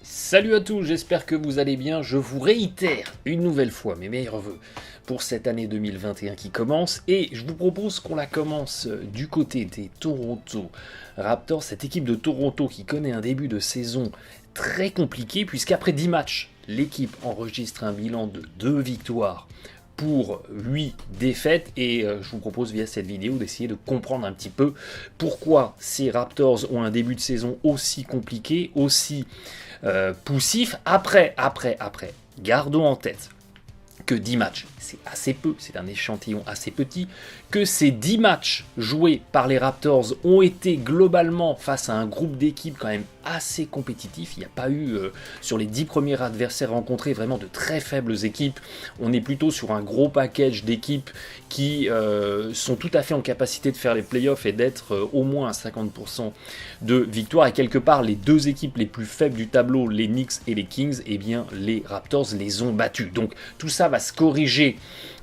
Salut à tous, j'espère que vous allez bien. Je vous réitère une nouvelle fois mes meilleurs vœux pour cette année 2021 qui commence et je vous propose qu'on la commence du côté des Toronto Raptors, cette équipe de Toronto qui connaît un début de saison très compliqué puisqu'après 10 matchs, l'équipe enregistre un bilan de 2 victoires pour 8 défaites et je vous propose via cette vidéo d'essayer de comprendre un petit peu pourquoi ces Raptors ont un début de saison aussi compliqué, aussi poussif. Après, gardons en tête que 10 matchs, c'est assez peu, c'est un échantillon assez petit, que ces 10 matchs joués par les Raptors ont été globalement face à un groupe d'équipes quand même assez compétitif. Il n'y a pas eu, sur les 10 premiers adversaires rencontrés, vraiment de très faibles équipes. On est plutôt sur un gros package d'équipes qui sont tout à fait en capacité de faire les playoffs et d'être au moins à 50% de victoire. Et quelque part, les deux équipes les plus faibles du tableau, les Knicks et les Kings, eh bien, les Raptors les ont battus. Donc tout ça va se corriger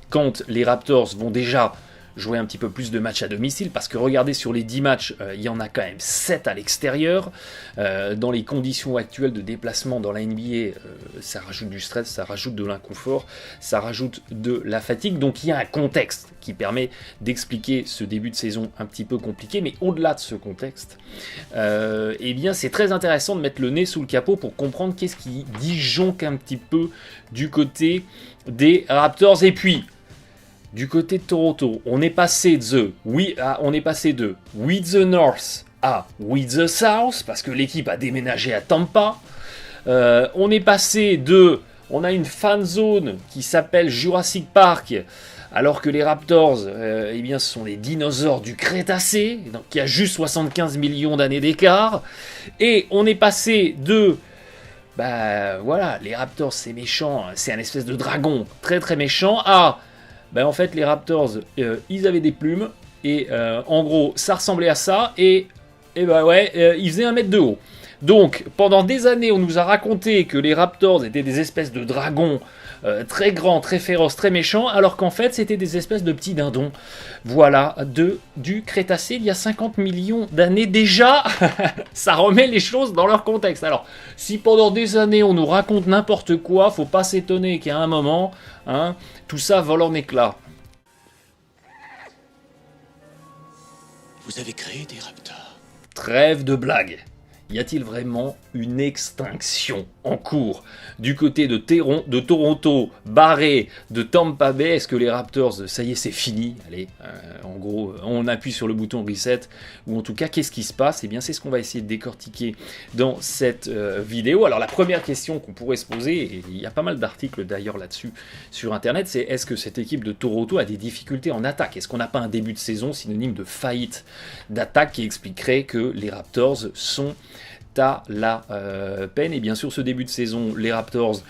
quand les Raptors vont déjà jouer un petit peu plus de matchs à domicile, parce que regardez, sur les 10 matchs, il y en a quand même 7 à l'extérieur. Dans les conditions actuelles de déplacement dans la NBA, ça rajoute du stress, ça rajoute de l'inconfort, ça rajoute de la fatigue. Donc il y a un contexte qui permet d'expliquer ce début de saison un petit peu compliqué, mais au-delà de ce contexte, eh bien c'est très intéressant de mettre le nez sous le capot pour comprendre qu'est-ce qui disjonque un petit peu du côté des Raptors. Et puis du côté de Toronto, on est passé de We the North à We the South, parce que l'équipe a déménagé à Tampa. On est passé on a une fan zone qui s'appelle Jurassic Park, alors que les Raptors, eh bien, ce sont les dinosaures du Crétacé, donc il y a juste 75 millions d'années d'écart. Et on est passé les Raptors c'est méchant, c'est un espèce de dragon très très méchant, en fait, les Raptors, ils avaient des plumes, et en gros, ça ressemblait à ça, et ils faisaient 1 mètre de haut. Donc, pendant des années, on nous a raconté que les Raptors étaient des espèces de dragons très grands, très féroces, très méchants, alors qu'en fait, c'était des espèces de petits dindons. Voilà, du Crétacé, il y a 50 millions d'années déjà. Ça remet les choses dans leur contexte. Alors, si pendant des années, on nous raconte n'importe quoi, faut pas s'étonner qu'à un moment, tout ça vole en éclats. Vous avez créé des raptors. Trêve de blagues. Y a-t-il vraiment une extinction en cours du côté de Toronto, Barré, de Tampa Bay? Est-ce que les Raptors, ça y est, c'est fini? Allez, en gros, on appuie sur le bouton reset, ou en tout cas, qu'est-ce qui se passe? Eh bien, c'est ce qu'on va essayer de décortiquer dans cette vidéo. Alors, la première question qu'on pourrait se poser, et il y a pas mal d'articles d'ailleurs là-dessus sur Internet, c'est est-ce que cette équipe de Toronto a des difficultés en attaque? Est-ce qu'on n'a pas un début de saison synonyme de faillite d'attaque qui expliquerait que les Raptors sont à la peine? Et bien sûr, ce début de saison, les Raptors,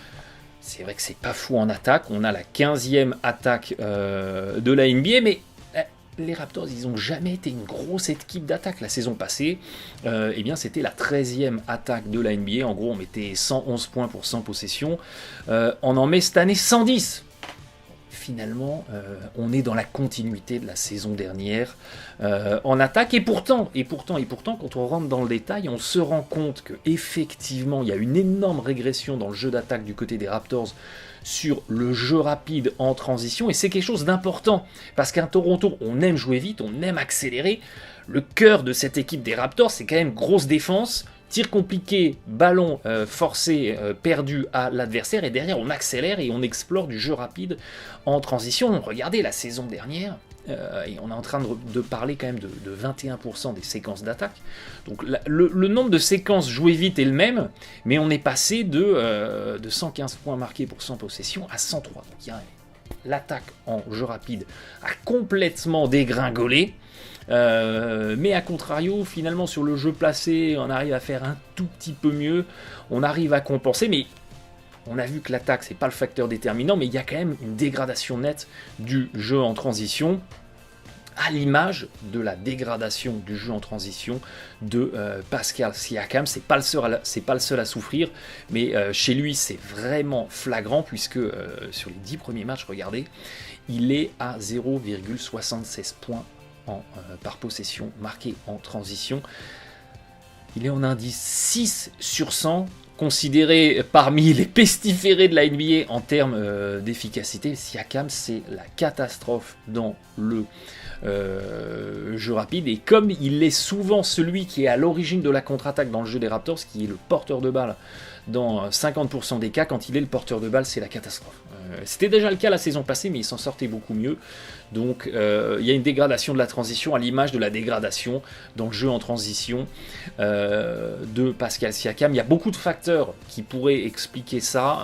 c'est vrai que c'est pas fou en attaque. On a la 15e attaque de la NBA, mais les Raptors, ils n'ont jamais été une grosse équipe d'attaque. La saison passée, eh bien, c'était la 13e attaque de la NBA. En gros, on mettait 111 points pour 100 possessions. On en met cette année 110. Finalement, on est dans la continuité de la saison dernière en attaque, et pourtant, quand on rentre dans le détail, on se rend compte qu'effectivement, il y a une énorme régression dans le jeu d'attaque du côté des Raptors sur le jeu rapide en transition, et c'est quelque chose d'important, parce qu'un Toronto, on aime jouer vite, on aime accélérer. Le cœur de cette équipe des Raptors, c'est quand même grosse défense, tir compliqué, ballon forcé, perdu à l'adversaire, et derrière on accélère et on explore du jeu rapide en transition. Regardez la saison dernière, et on est en train de parler quand même de 21% des séquences d'attaque. Donc le nombre de séquences jouées vite est le même, mais on est passé de 115 points marqués pour 100 possessions à 103. Donc l'attaque en jeu rapide a complètement dégringolé. Mais à contrario, finalement, sur le jeu placé, on arrive à faire un tout petit peu mieux, on arrive à compenser, mais on a vu que l'attaque, c'est pas le facteur déterminant, mais il y a quand même une dégradation nette du jeu en transition, à l'image de la dégradation du jeu en transition de Pascal Siakam. C'est pas le seul à souffrir, mais chez lui, c'est vraiment flagrant, puisque sur les 10 premiers matchs, regardez, il est à 0,76 points par possession marqué en transition. Il est en indice 6 sur 100 considéré parmi les pestiférés de la NBA en termes d'efficacité. Siakam, c'est la catastrophe dans le jeu rapide, et comme il est souvent celui qui est à l'origine de la contre-attaque dans le jeu des Raptors, qui est le porteur de balle dans 50% des cas, quand il est le porteur de balle, c'est la catastrophe. C'était déjà le cas la saison passée, mais il s'en sortait beaucoup mieux. Donc il y a une dégradation de la transition à l'image de la dégradation dans le jeu en transition de Pascal Siakam. Il y a beaucoup de facteurs qui pourraient expliquer ça.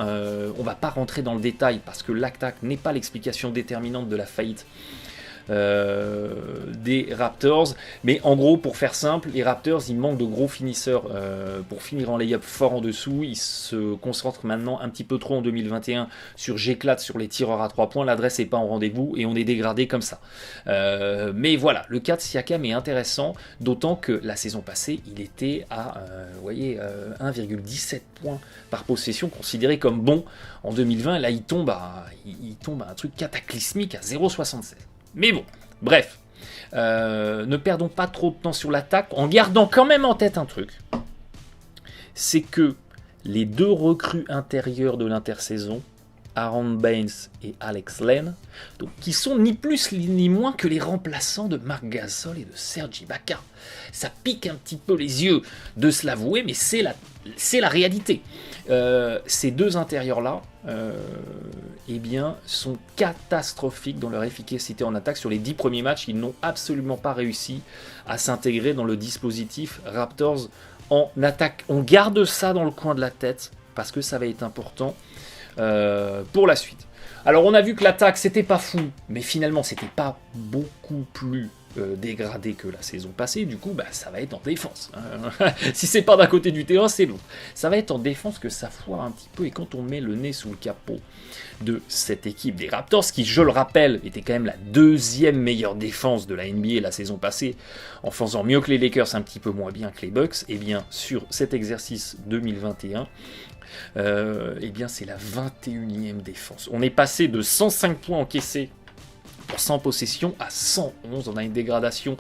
On ne va pas rentrer dans le détail parce que l'attaque n'est pas l'explication déterminante de la faillite des Raptors, mais en gros, pour faire simple, les Raptors, ils manquent de gros finisseurs pour finir en lay-up fort en dessous. Ils se concentrent maintenant un petit peu trop en 2021 sur j'éclate sur les tireurs à 3 points, l'adresse n'est pas en rendez-vous et on est dégradé comme ça. Mais voilà, le cas de Siakam est intéressant, d'autant que la saison passée, il était à 1,17 points par possession, considéré comme bon en 2020. Là, il tombe à un truc cataclysmique à 0,76. Mais bon, bref, ne perdons pas trop de temps sur l'attaque, en gardant quand même en tête un truc, c'est que les deux recrues intérieures de l'intersaison, Aaron Baines et Alex Len, donc, qui sont ni plus ni moins que les remplaçants de Marc Gasol et de Serge Ibaka. Ça pique un petit peu les yeux de se l'avouer, mais c'est la réalité. Ces deux intérieurs-là, sont catastrophiques dans leur efficacité en attaque. Sur les 10 premiers matchs, ils n'ont absolument pas réussi à s'intégrer dans le dispositif Raptors en attaque. On garde ça dans le coin de la tête, parce que ça va être important pour la suite. Alors on a vu que l'attaque c'était pas fou, mais finalement c'était pas beaucoup plus dégradé que la saison passée. Du coup ça va être en défense. Si c'est pas d'un côté du terrain, c'est l'autre. Ça va être en défense que ça foire un petit peu, et quand on met le nez sous le capot de cette équipe des Raptors, qui je le rappelle était quand même la deuxième meilleure défense de la NBA la saison passée, en faisant mieux que les Lakers, un petit peu moins bien que les Bucks, et bien sur cet exercice 2021, c'est la 21e défense. On est passé de 105 points encaissés pour 100 possessions à 111. On a une dégradation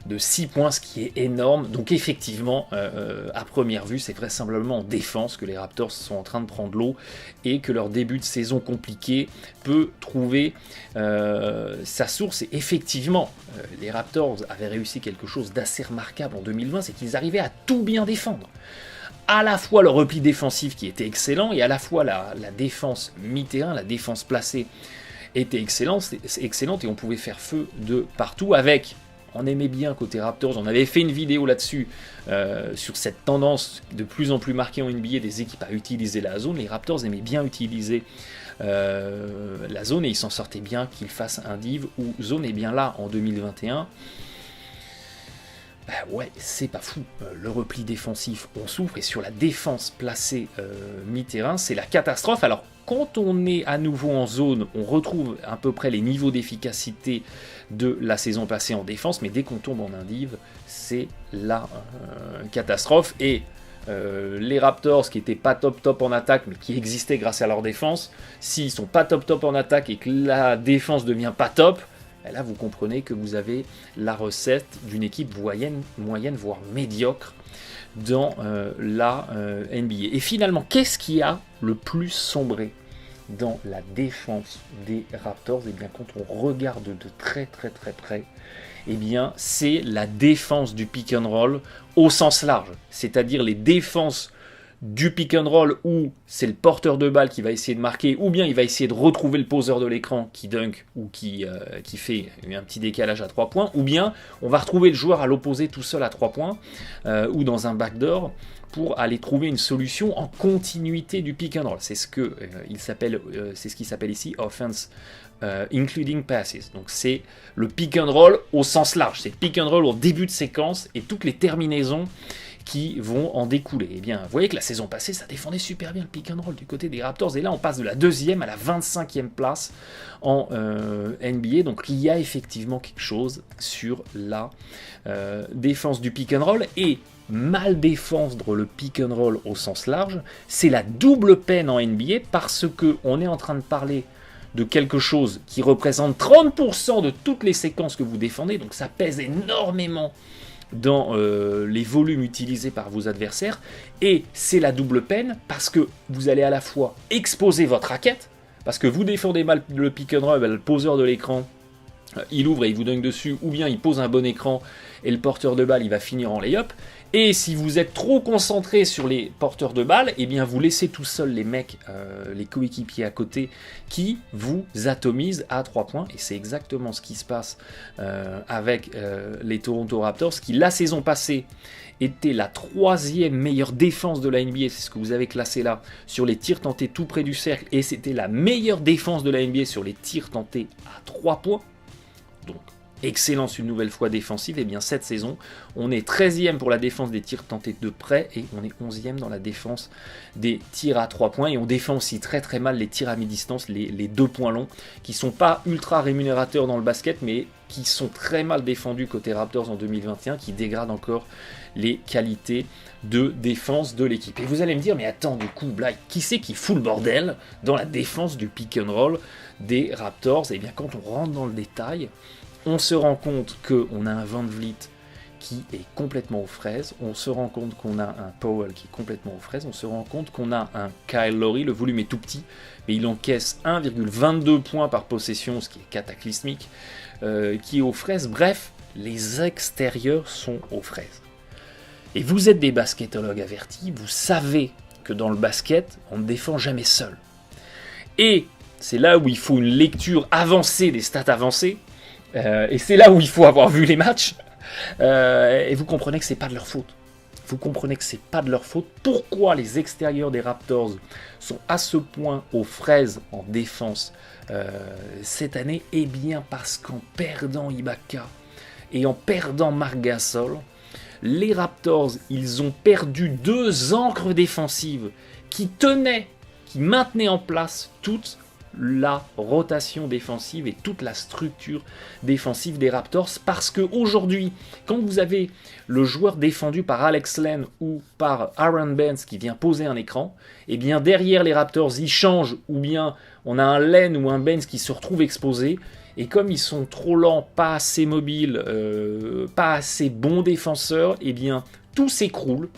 de 6 points, ce qui est énorme. Donc effectivement, à première vue, c'est vraisemblablement en défense que les Raptors sont en train de prendre l'eau, et que leur début de saison compliqué peut trouver sa source. Et effectivement, les Raptors avaient réussi quelque chose d'assez remarquable en 2020, c'est qu'ils arrivaient à tout bien défendre. À la fois le repli défensif qui était excellent, et à la fois la défense mi-terrain, la défense placée était excellente, et on pouvait faire feu de partout avec... On aimait bien côté Raptors, on avait fait une vidéo là-dessus sur cette tendance de plus en plus marquée en NBA des équipes à utiliser la zone. Les Raptors aimaient bien utiliser la zone, et ils s'en sortaient bien qu'ils fassent un div ou zone. Et bien là en 2021, c'est pas fou. Le repli défensif, on souffre, et sur la défense placée mi-terrain, c'est la catastrophe. Alors quand on est à nouveau en zone, on retrouve à peu près les niveaux d'efficacité de la saison passée en défense, mais dès qu'on tombe en indiv, c'est la catastrophe. Et les Raptors, qui n'étaient pas top en attaque, mais qui existaient grâce à leur défense, s'ils sont pas top en attaque et que la défense devient pas top, là vous comprenez que vous avez la recette d'une équipe moyenne voire médiocre dans la NBA. Et finalement, qu'est-ce qui a le plus sombré dans la défense des Raptors? Et bien, quand on regarde de très près, c'est la défense du pick and roll au sens large, c'est-à-dire les défenses du pick and roll où c'est le porteur de balle qui va essayer de marquer, ou bien il va essayer de retrouver le poseur de l'écran qui dunk ou qui fait un petit décalage à 3 points, ou bien on va retrouver le joueur à l'opposé tout seul à 3 points ou dans un backdoor pour aller trouver une solution en continuité du pick and roll. C'est ce qui s'appelle ici offense including passes. Donc c'est le pick and roll au sens large, c'est le pick and roll au début de séquence et toutes les terminaisons qui vont en découler. Et bien, vous voyez que la saison passée, ça défendait super bien le pick and roll du côté des Raptors, et là on passe de la 2e à la 25e place en NBA, donc il y a effectivement quelque chose sur la défense du pick and roll, et mal défendre le pick and roll au sens large, c'est la double peine en NBA, parce que on est en train de parler de quelque chose qui représente 30% de toutes les séquences que vous défendez, donc ça pèse énormément dans les volumes utilisés par vos adversaires, et c'est la double peine parce que vous allez à la fois exposer votre raquette, parce que vous défendez mal le pick and roll, le poseur de l'écran, il ouvre et il vous dunk dessus, ou bien il pose un bon écran et le porteur de balle il va finir en lay-up. Et si vous êtes trop concentré sur les porteurs de balles, eh bien vous laissez tout seuls les mecs, les coéquipiers à côté, qui vous atomisent à 3 points. Et c'est exactement ce qui se passe avec les Toronto Raptors, qui la saison passée était la 3e meilleure défense de la NBA, c'est ce que vous avez classé là, sur les tirs tentés tout près du cercle, et c'était la meilleure défense de la NBA sur les tirs tentés à 3 points. Donc, excellence une nouvelle fois défensive. Et bien cette saison, on est 13e pour la défense des tirs tentés de près et on est 11e dans la défense des tirs à 3 points. Et on défend aussi très très mal les tirs à mi-distance, les 2 points longs, qui sont pas ultra rémunérateurs dans le basket, mais qui sont très mal défendus côté Raptors en 2021, qui dégradent encore les qualités de défense de l'équipe. Et vous allez me dire, mais attends, du coup, Blake, qui c'est qui fout le bordel dans la défense du pick and roll des Raptors? Et bien quand on rentre dans le détail, on se rend compte qu'on a un Van Vliet qui est complètement aux fraises, on se rend compte qu'on a un Powell qui est complètement aux fraises, on se rend compte qu'on a un Kyle Lowry, le volume est tout petit, mais il encaisse 1,22 points par possession, ce qui est cataclysmique, qui est aux fraises. Bref, les extérieurs sont aux fraises. Et vous êtes des basketologues avertis, vous savez que dans le basket, on ne défend jamais seul. Et c'est là où il faut une lecture avancée des stats avancées, et c'est là où il faut avoir vu les matchs, et vous comprenez que c'est pas de leur faute. Vous comprenez que c'est pas de leur faute. Pourquoi les extérieurs des Raptors sont à ce point aux fraises en défense cette année? Eh bien parce qu'en perdant Ibaka et en perdant Marc Gasol, les Raptors, ils ont perdu 2 ancres défensives qui maintenaient en place toute la rotation défensive et toute la structure défensive des Raptors, parce qu'aujourd'hui, quand vous avez le joueur défendu par Alex Len ou par Aaron Baines qui vient poser un écran, et bien derrière les Raptors, ils changent, ou bien on a un Len ou un Baines qui se retrouve exposé, et comme ils sont trop lents, pas assez mobiles, pas assez bons défenseurs, et bien tout s'écroule,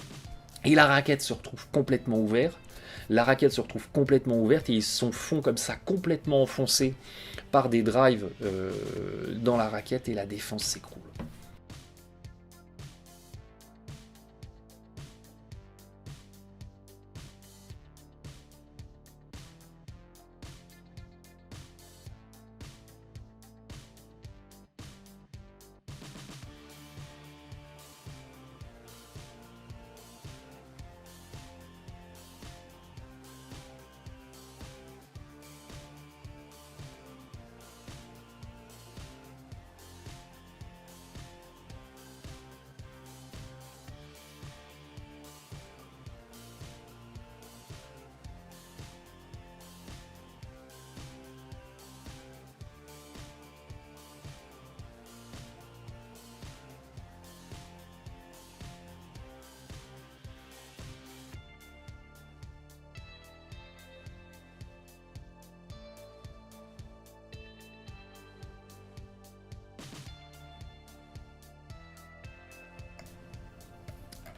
et la raquette se retrouve complètement ouverte. La raquette se retrouve complètement ouverte et ils se font comme ça complètement enfoncés par des drives dans la raquette et la défense s'écroule.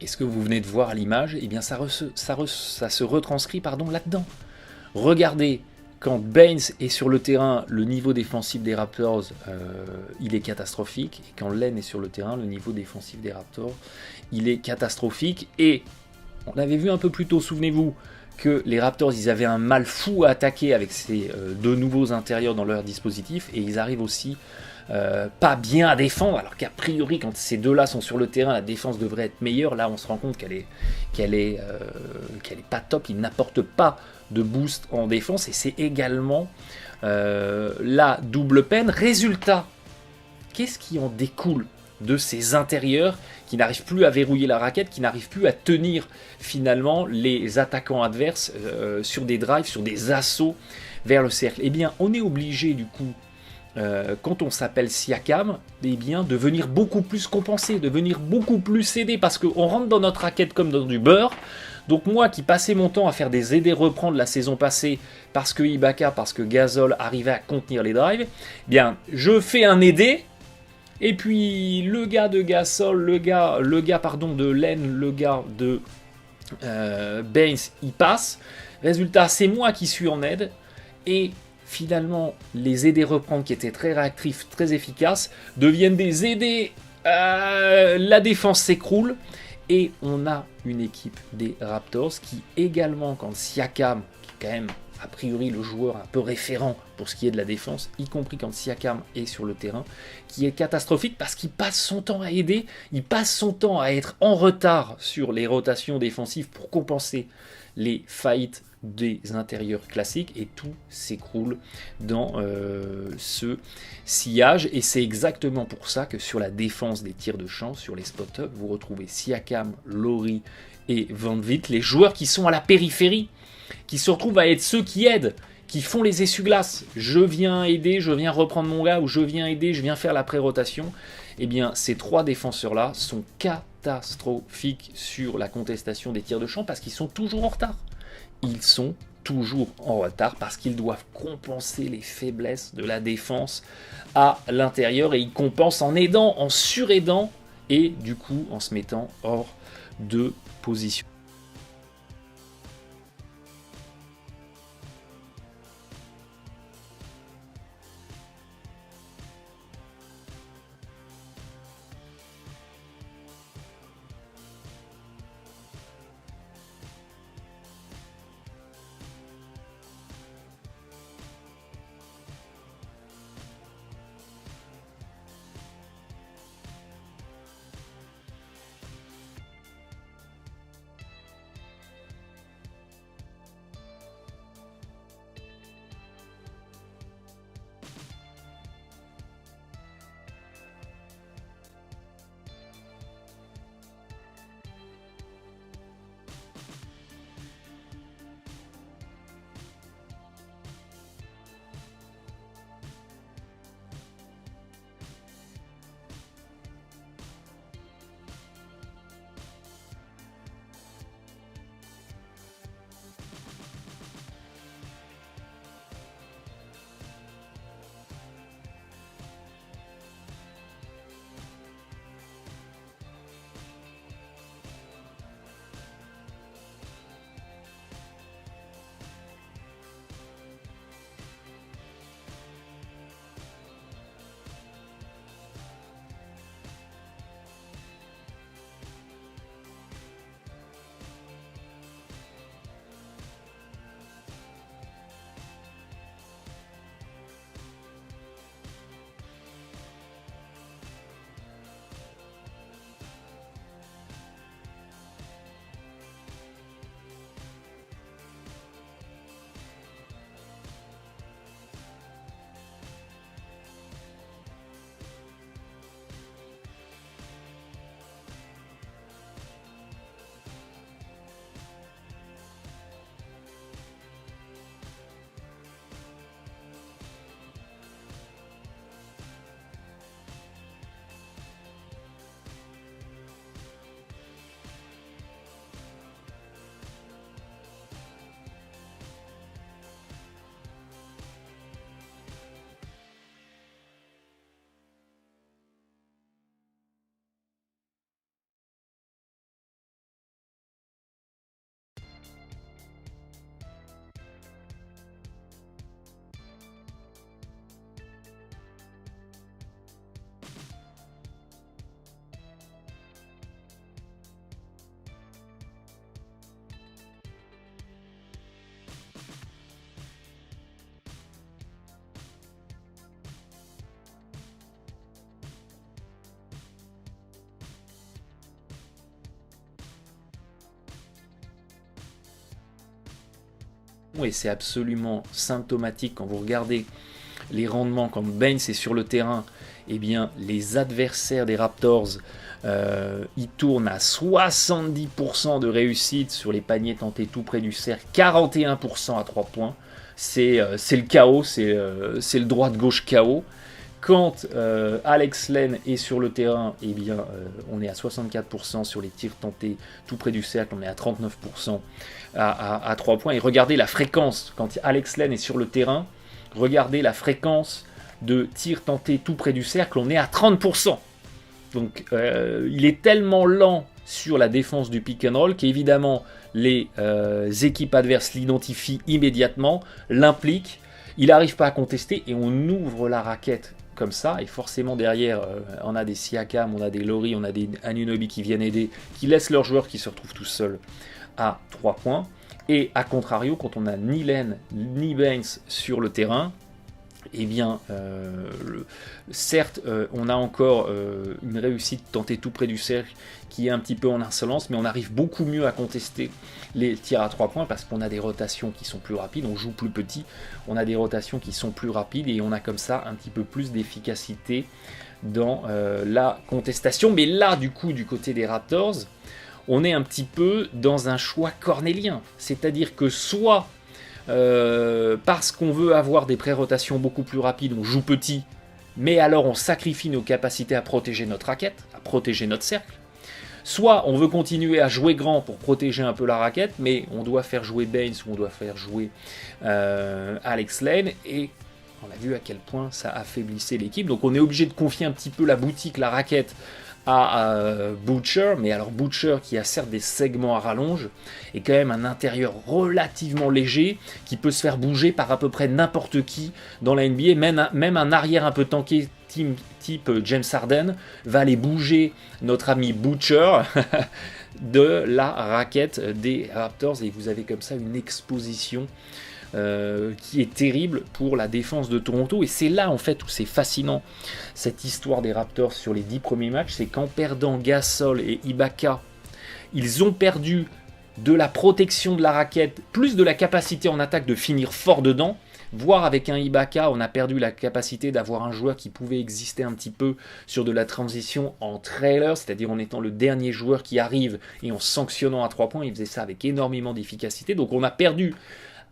Et ce que vous venez de voir à l'image, eh bien ça se retranscrit là-dedans. Regardez, quand Baines est sur le terrain, le niveau défensif des Raptors, il est catastrophique. Et quand Len est sur le terrain, le niveau défensif des Raptors, il est catastrophique. Et on avait vu un peu plus tôt, souvenez-vous, que les Raptors, ils avaient un mal fou à attaquer avec ces 2 nouveaux intérieurs dans leur dispositif. Et ils arrivent aussi pas bien à défendre, alors qu'a priori quand ces 2-là sont sur le terrain, la défense devrait être meilleure. Là on se rend compte qu'elle est pas top, ils n'apportent pas de boost en défense, et c'est également la double peine. Résultat, qu'est-ce qui en découle de ces intérieurs qui n'arrivent plus à verrouiller la raquette, qui n'arrivent plus à tenir finalement les attaquants adverses sur des drives, sur des assauts vers le cercle? Eh bien on est obligé du coup, quand on s'appelle Siakam, eh bien, de venir beaucoup plus compenser, de venir beaucoup plus aider, parce qu'on rentre dans notre raquette comme dans du beurre. Donc moi qui passais mon temps à faire des aider reprendre la saison passée, parce que Ibaka, parce que Gasol arrivait à contenir les drives, eh bien je fais un aider, Et puis le gars de Gasol, le gars de Len, le gars de Baines, il passe. Résultat, c'est moi qui suis en aide. Et finalement, les aidés reprendre qui étaient très réactifs, très efficaces, deviennent des aidés. La défense s'écroule. Et on a une équipe des Raptors qui également, quand Siakam, qui est quand même a priori le joueur un peu référent pour ce qui est de la défense, y compris quand Siakam est sur le terrain, qui est catastrophique parce qu'il passe son temps à aider, il passe son temps à être en retard sur les rotations défensives pour compenser les faillites des intérieurs classiques, et tout s'écroule dans ce sillage. Et c'est exactement pour ça que sur la défense des tirs de champ, sur les spot-up, vous retrouvez Siakam, Lowry et Van Vliet, les joueurs qui sont à la périphérie, qui se retrouvent à être ceux qui aident, qui font les essuie-glaces. Je viens aider, je viens reprendre mon gars, ou je viens aider, je viens faire la pré-rotation. Eh bien, ces trois défenseurs-là sont catastrophiques sur la contestation des tirs de champ parce qu'ils sont toujours en retard. Ils sont toujours en retard parce qu'ils doivent compenser les faiblesses de la défense à l'intérieur, et ils compensent en aidant, en suraidant, et du coup en se mettant hors de position. Et c'est absolument symptomatique quand vous regardez les rendements quand Baines est sur le terrain. Eh bien, les adversaires des Raptors, ils tournent à 70% de réussite sur les paniers tentés tout près du cercle, 41% à 3 points. C'est le chaos, c'est le droite-gauche chaos. Quand Alex Len est sur le terrain, eh bien, on est à 64% sur les tirs tentés tout près du cercle, on est à 39% à 3 points. Et regardez la fréquence, quand Alex Len est sur le terrain, regardez la fréquence de tirs tentés tout près du cercle, on est à 30%. Donc il est tellement lent sur la défense du pick and roll qu'évidemment les équipes adverses l'identifient immédiatement, l'impliquent, il n'arrive pas à contester et on ouvre la raquette comme ça, et forcément derrière on a des Siakam, on a des Laurie, on a des Anunoby qui viennent aider, qui laissent leurs joueurs qui se retrouvent tout seuls à 3 points, et à contrario quand on a ni Len ni Baines sur le terrain, eh bien, certes, on a encore une réussite tentée tout près du cercle qui est un petit peu en insolence, mais on arrive beaucoup mieux à contester les tirs à 3 points parce qu'on a des rotations qui sont plus rapides, on joue plus petit, on a des rotations qui sont plus rapides et on a comme ça un petit peu plus d'efficacité dans la contestation. Mais là, du coup, du côté des Raptors, on est un petit peu dans un choix cornélien, c'est-à-dire que soit parce qu'on veut avoir des pré-rotations beaucoup plus rapides, on joue petit, mais alors on sacrifie nos capacités à protéger notre raquette, à protéger notre cercle. Soit on veut continuer à jouer grand pour protéger un peu la raquette, mais on doit faire jouer Baines ou on doit faire jouer Alex Len, et on a vu à quel point ça affaiblissait l'équipe. Donc on est obligé de confier un petit peu la boutique, la raquette, à Butcher, mais alors Butcher qui a certes des segments à rallonge et quand même un intérieur relativement léger qui peut se faire bouger par à peu près n'importe qui dans la NBA, même un arrière un peu tanké type James Harden va aller bouger notre ami Butcher de la raquette des Raptors, et vous avez comme ça une exposition qui est terrible pour la défense de Toronto. Et c'est là en fait où c'est fascinant cette histoire des Raptors sur les 10 premiers matchs, c'est qu'en perdant Gasol et Ibaka, ils ont perdu de la protection de la raquette, plus de la capacité en attaque de finir fort dedans, voire avec un Ibaka, on a perdu la capacité d'avoir un joueur qui pouvait exister un petit peu sur de la transition en trailer, c'est-à-dire en étant le dernier joueur qui arrive et en sanctionnant à 3 points, il faisait ça avec énormément d'efficacité. Donc on a perdu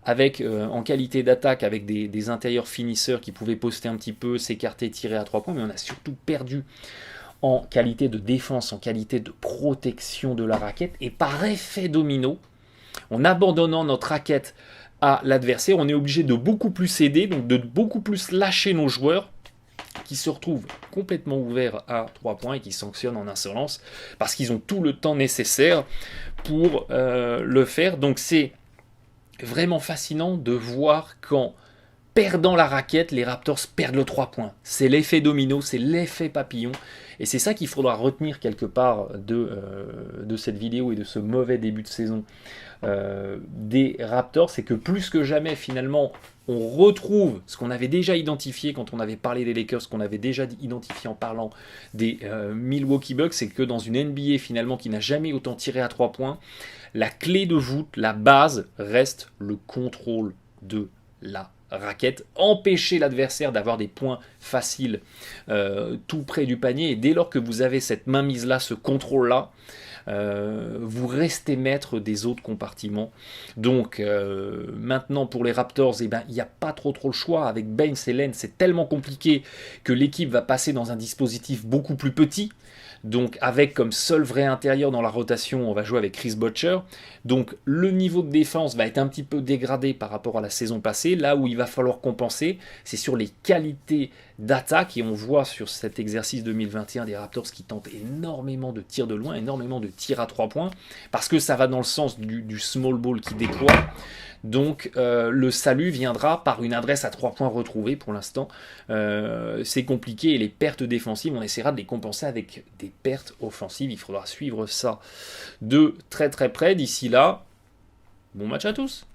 avec, en qualité d'attaque, avec des intérieurs finisseurs qui pouvaient poster un petit peu, s'écarter, tirer à 3 points, mais on a surtout perdu en qualité de défense, en qualité de protection de la raquette, et par effet domino, en abandonnant notre raquette à l'adversaire, on est obligé de beaucoup plus céder, donc de beaucoup plus lâcher nos joueurs, qui se retrouvent complètement ouverts à 3 points et qui sanctionnent en insolence, parce qu'ils ont tout le temps nécessaire pour le faire. Donc c'est vraiment fascinant de voir qu'en perdant la raquette, les Raptors perdent le 3 points. C'est l'effet domino, c'est l'effet papillon. Et c'est ça qu'il faudra retenir quelque part de cette vidéo et de ce mauvais début de saison des Raptors. C'est que plus que jamais, finalement, on retrouve ce qu'on avait déjà identifié quand on avait parlé des Lakers, ce qu'on avait déjà identifié en parlant des Milwaukee Bucks, c'est que dans une NBA finalement qui n'a jamais autant tiré à 3 points, la clé de voûte, la base, reste le contrôle de la raquette, empêcher l'adversaire d'avoir des points faciles tout près du panier, et dès lors que vous avez cette mainmise là, ce contrôle là, vous restez maître des autres compartiments. Donc maintenant pour les Raptors, il n'y a pas trop le choix. Avec Baines et Len, c'est tellement compliqué que l'équipe va passer dans un dispositif beaucoup plus petit. Donc avec comme seul vrai intérieur dans la rotation, on va jouer avec Chris Boshler. Donc le niveau de défense va être un petit peu dégradé par rapport à la saison passée. Là où il va falloir compenser, c'est sur les qualités d'attaque. Et on voit sur cet exercice 2021 des Raptors qui tentent énormément de tirs de loin, énormément de tirs à 3 points, parce que ça va dans le sens du small ball qui déploie. Donc le salut viendra par une adresse à 3 points retrouvée. Pour l'instant, c'est compliqué, et les pertes défensives, on essaiera de les compenser avec des pertes offensives. Il faudra suivre ça de très très près. D'ici là, bon match à tous.